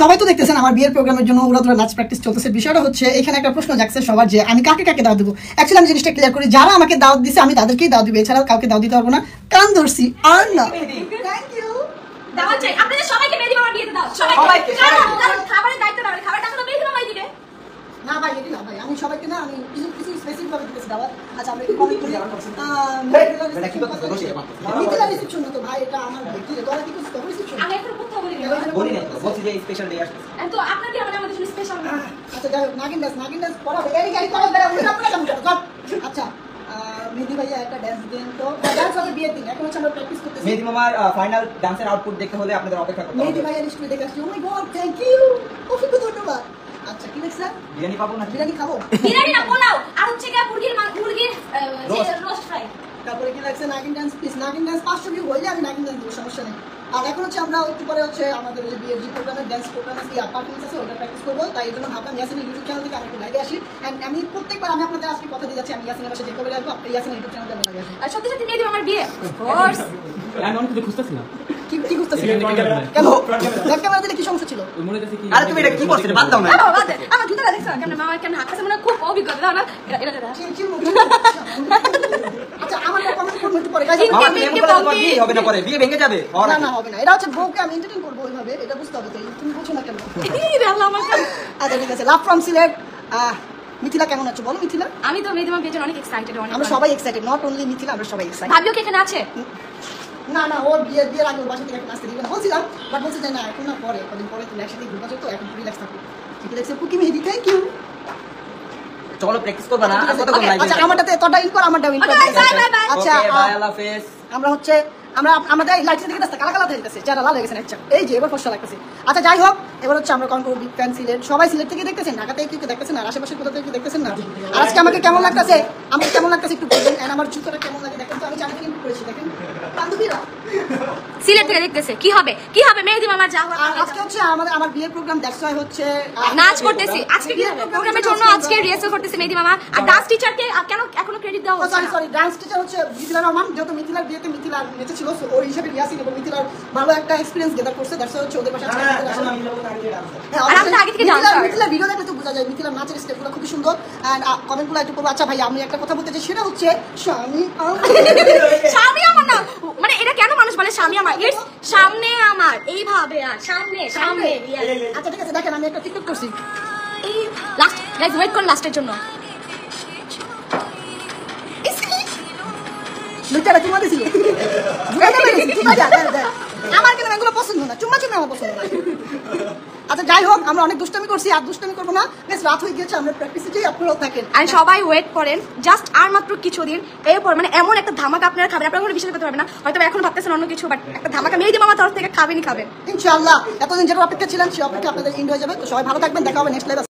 সবাই তো দেখতেছেন আমার বিয়ের প্রোগ্রামের জন্য উড়াধুরা নাচ প্র্যাকটিস চলতেছে। বিষয়টা হচ্ছে এখানে একটা প্রশ্ন জাগছে সবার যে আমি কাকে কাকে দাওয়াত দেবো। অ্যাকচুয়ালি আমি জিনিসটা ক্লিয়ার করি, যারা আমাকে দাওয়াত দিছে আমি তাদেরকেই দাওয়াত দিব, এছাড়া কাউকে দাওয়াত দিতে পারবো না। কান ধরছি আর না। Thank you. দাওয়াত চাই আপনাদের সবাইকে মেহেদি মামার বিয়েতে দাও। সবাইকে কারণ খাবারের দায়িত্ব না, খাবারটা তো মেহেদি মামাই দিবে। না ভাই এটি না ভাই, আমি সবাইকে না, আমি কিছু স্পেসিফিক ভাবে দিতেছি দাওয়াত। আচ্ছা আমরা একটু কমেন্ট করি। মিথিলা রিসেপশন তো ভাই, এটা আমার ব্যক্তি তোরা কি কিছু কভার রিসেপশন আমি এখন কোথাও বলি না বলছি যে স্পেশাল ডে আসছে তো আপনার কি আমাদের জন্য স্পেশাল না। আচ্ছা যাই হোক, নাগিন ডান্স পড়াবে এই গাড়ি পড়া বেরা উঠে আপনারা কেমন করো। আচ্ছা মেহেদি ভাইয়া একটা ডান্স দেন তো। ডান্স হবে বিয়ের দিন, এখন হচ্ছে আমরা প্র্যাকটিস করতেছি। মেহেদি মামার ফাইনাল ডান্সের আউটপুট দেখতে হলে আপনাদের অপেক্ষা করতে হবে। মেহেদি ভাইয়া নিশ্চয়ই দেখে আসছি। ও মাই গড থ্যাংক ইউ, অসংখ্য ধন্যবাদ। আচ্ছা কি দেখছেন? বিরিয়ানি পাবো না? বিরিয়ানি খাবো। বিরিয়ানি না পোলাও আর হচ্ছে কি মুরগির রোস্ট ফ্রাই। তারপরে কি লাগছে? Nagin dance please. Nagin dance 500 view হইলে আমি নাগিন ডান্স দেবো, সমস্যা নেই। আর এখন হচ্ছে আমরা একটু পরে হচ্ছে আমাদের যে বিয়ের প্রোগ্রামের ডান্স প্রোগ্রামের কি পারফরমেন্স আছে ওটা প্র্যাকটিস করবো। তাই এই জন্য ভাবলাম ইয়াসিনের ইউটিউব চ্যানেল থেকে আমি একটু লাইভে আসি। এন্ড আমি প্রত্যেকবার আমি আপনাদের আজকে কথা দিয়ে যাচ্ছি আমি ইয়াসিনের পাশে দেখতে পেরে আসবো। আপনি ইয়াসিনের ইউটিউব চ্যানেল থেকে লাইভে আসি। আর সত্যি সত্যি মেহেদি মামার বিয়ে অফকোর্স। আমি অনেক কিছু খুঁজতেছিলাম। কি করতেছি? কেন ব্যাক ক্যামেরা দিলে কি সমস্যা ছিল? মনে কাছে কি আরে তুমি এটা কি করছিস? বাদ দাও না। বাদ দে আমার জুতা দেখছ কেমন মামার কেমন হাত আছে, মানে খুব অভিজ্ঞতা দাও না এটা আচ্ছা আমার কমেন্ট করবো একটু পরে। মামা তুমি এমন করে তোমার বিয়ে হবে না, পরে বিয়ে ভেঙে যাবে। না না হবে না, এটা হচ্ছে বউকে আমি এন্টারটেইন করবো ওইভাবে, এটা বুঝতে হবে। তাই তুমি বুঝছো না কেন? আচ্ছা ঠিক আছে। Love from Sylhet. মিথিলা কেমন আছো বলো? মিথিলা আমি তো মেহেদি মামার বিয়ের জন্য অনেক এক্সাইটেড। আমরা সবাই এক্সাইটেড, নট অনলি মিথিলা, আমরা সবাই এক্সাইটেড। ভাবিও কি এখানে আছে? না না, ওর বিয়ের আগে ওর বাসা থেকে একটা আসতে দিবেন বলছিলাম, বাট বলছে যে না এখন না, পরে কদিন পরে তুমি একসাথে ঘুরবা, তো এখন রিল্যাক্স থাকো। ঠিক আছে পুকি মেহেদি, থ্যাংক ইউ। চলো প্র্যাকটিস করবা না? আর কতক্ষণ লাগবে? আচ্ছা আমারটাতে তোরটা ইন কর, আমারটাও ইন কর। আচ্ছা বাই আল্লাহ হাফেজ। আমরা হচ্ছে আমাদের লাইট থেকে দেখতে কালা কালা হয়ে গেছে, চেহারা লাল হয়ে গেছে। আচ্ছা এই যে এবার ফসল লাগতেছে। আচ্ছা যাই হোক, এবার হচ্ছে আমরা কনকর বিগ ফ্যান সিলেট, সবাই সিলেট থেকে দেখতেছেন, ঢাকা থেকে কেউ দেখতেছেন আর আশেপাশে কোথা থেকে দেখতেছেন না। আর আজকে আমাকে কেমন লাগতেছে, আমাকে কেমন লাগতেছে একটু বলবেন। এন্ড আমার জুতোটা কেমন লাগে দেখেন তো, আমি চাঁদা থেকে ইম্প্রুভ করেছি দেখেন বান্ধবীরা সিলেট থেকে দেখতেছে। কি হবে মেহেদি মামার যা হওয়ার। আর আজকে হচ্ছে আমার বিয়ের প্রোগ্রাম, দ্যাটস ওয়াই হচ্ছে নাচ করতেছি আজকে বিয়ের প্রোগ্রামের জন্য, আজকে রিহার্সাল করতেছি মেহেদি মামা। আর ডান্স টিচারকে কেন এখনো ক্রেডিট দেওয়া হচ্ছে? সরি ডান্স টিচার হচ্ছে মিথিলা রহমান, যেহেতু মিথিলার বিয়েতে মিথিলা নেচেছিল, সো ওই হিসেবে ইয়াসিন এবং মিথিলার ভালো একটা এক্সপেরিয়েন্স গেদার করছে, দ্যাটস ওয়াই হচ্ছে ওদের পাশে আজকে মিথিলার ভিডিও দেখলে তো বোঝা যায় মিথিলার নাচের স্টেপগুলো খুবই সুন্দর। এন্ড কমেন্টগুলো একটু করবো। আচ্ছা ভাই আমি একটা কথা বলতে চাই, সেটা হচ্ছে স্বামী আমার না, মানে এটা কেন মানুষ বলে স্বামী আমার? ইটস সামনে আমার, এইভাবে আর সামনে। আচ্ছা ঠিক আছে, দেখেন আমি একটা টিকটক করছি। এই লাস্ট গাইস ওয়েট করুন লাস্টের জন্য। লুচারা চুমা দিছিল, আমার কিন্তু এগুলো পছন্দ না, চুমা আমার পছন্দ না। আচ্ছা যাই হোক, আমরা অনেক দুষ্টামি করছি, আর দুষ্টামি করবো না। বেশ রাত হয়ে গিয়েছে, আমরা প্র্যাকটিসে যাই, আপনারাও থাকেন। আর সবাই ওয়েট করেন, জাস্ট আর মাত্র কিছুদিন এরপর মানে এমন একটা ধামাকা আপনারা খাবেন, আপনারা কোনো বিশ্বাস করতে পারবেন না। হয়তো এখন ভাবতেছেন অন্য কিছু, বাট একটা ধামাকা মেহেদি মামার তরফ থেকে খাবেন। ইনশাআল্লাহ এতদিন যেটা অপেক্ষা ছিলেন সে অপেক্ষা আপনাদের এন্ড হয়ে যাবে। তো সবাই ভালো থাকবেন, দেখা হবে নেক্সট লাইভে।